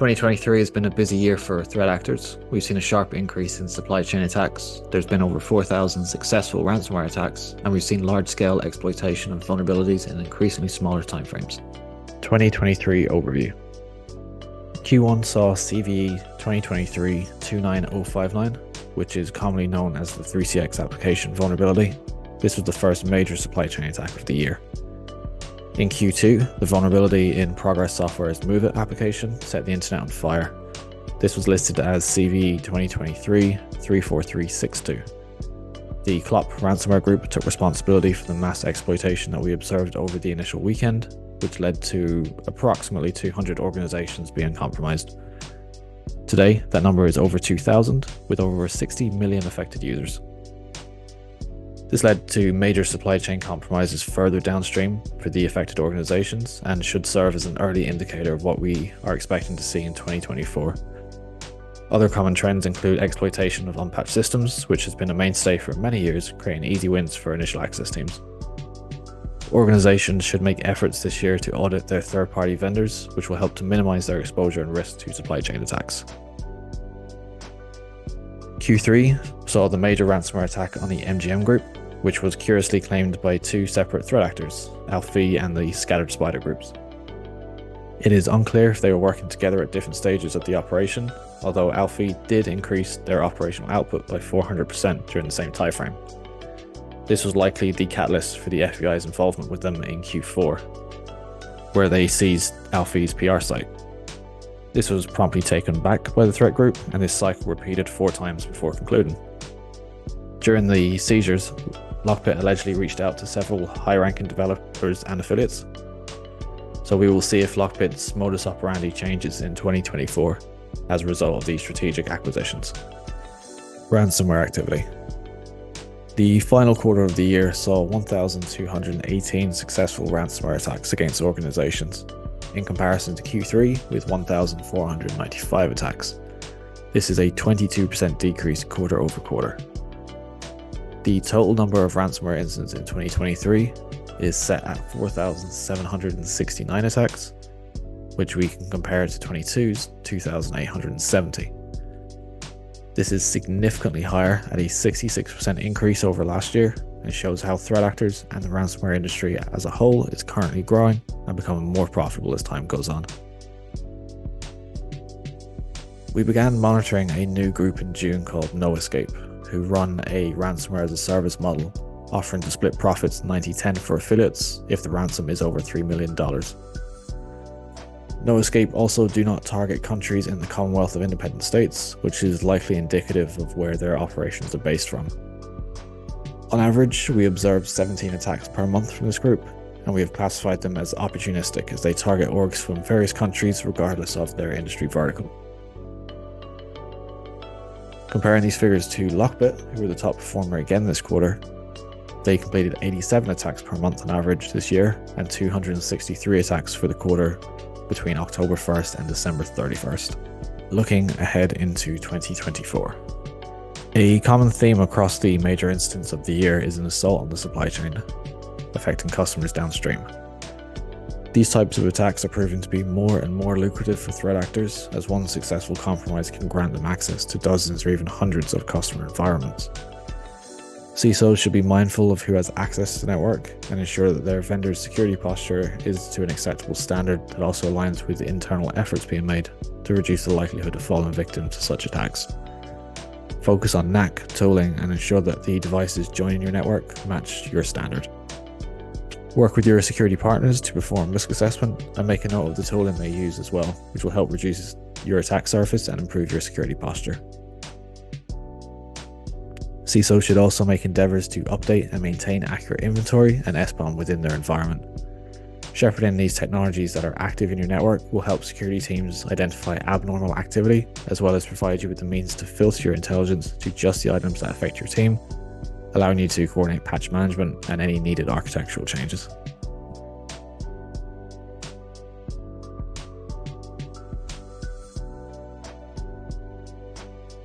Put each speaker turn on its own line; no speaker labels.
2023 has been a busy year for threat actors. We've seen a sharp increase in supply chain attacks. There's been over 4,000 successful ransomware attacks, and we've seen large-scale exploitation of vulnerabilities in increasingly smaller timeframes. 2023 Overview. Q1 saw CVE 2023-29059, which is commonly known as the 3CX application vulnerability. This was the first major supply chain attack of the year. In Q2, the vulnerability in Progress Software's MoveIt application set the internet on fire. This was listed as CVE 2023-34362. The CLOP ransomware group took responsibility for the mass exploitation that we observed over the initial weekend, which led to approximately 200 organizations being compromised. Today, that number is over 2,000, with over 60 million affected users. This led to major supply chain compromises further downstream for the affected organizations and should serve as an early indicator of what we are expecting to see in 2024. Other common trends include exploitation of unpatched systems, which has been a mainstay for many years, creating easy wins for initial access teams. Organizations should make efforts this year to audit their third-party vendors, which will help to minimize their exposure and risk to supply chain attacks. Q3 saw the major ransomware attack on the MGM group, which was curiously claimed by two separate threat actors, Alfie and the Scattered Spider groups. It is unclear if they were working together at different stages of the operation, although Alfie did increase their operational output by 400% during the same timeframe. This was likely the catalyst for the FBI's involvement with them in Q4, where they seized Alfie's PR site. This was promptly taken back by the threat group, and this cycle repeated 4 times before concluding. During the seizures, Lockbit allegedly reached out to several high-ranking developers and affiliates. So we will see if Lockbit's modus operandi changes in 2024 as a result of these strategic acquisitions. Ransomware activity. The final quarter of the year saw 1,218 successful ransomware attacks against organizations, in comparison to Q3 with 1,495 attacks. This is a 22% decrease quarter over quarter. The total number of ransomware incidents in 2023 is set at 4,769 attacks, which we can compare to 2022's 2,870. This is significantly higher at a 66% increase over last year and shows how threat actors and the ransomware industry as a whole is currently growing and becoming more profitable as time goes on. We began monitoring a new group in June called NoEscape, who run a ransomware as a service model, offering to split profits 90-10 for affiliates if the ransom is over $3 million. NoEscape also do not target countries in the Commonwealth of Independent States, which is likely indicative of where their operations are based from. On average, we observed 17 attacks per month from this group, and we have classified them as opportunistic as they target orgs from various countries regardless of their industry vertical. Comparing these figures to Lockbit, who were the top performer again this quarter, they completed 87 attacks per month on average this year and 263 attacks for the quarter between October 1st and December 31st. Looking ahead into 2024. A common theme across the major incidents of the year is an assault on the supply chain, affecting customers downstream. These types of attacks are proving to be more and more lucrative for threat actors, as one successful compromise can grant them access to dozens or even hundreds of customer environments. CISOs should be mindful of who has access to the network and ensure that their vendor's security posture is to an acceptable standard that also aligns with the internal efforts being made to reduce the likelihood of falling victim to such attacks. Focus on NAC, tooling, and ensure that the devices joining your network match your standard. Work with your security partners to perform risk assessment and make a note of the tooling they use as well, which will help reduce your attack surface and improve your security posture. CISO should also make endeavors to update and maintain accurate inventory and SBOM within their environment. Shepherding these technologies that are active in your network will help security teams identify abnormal activity, as well as provide you with the means to filter your intelligence to just the items that affect your team, allowing you to coordinate patch management and any needed architectural changes.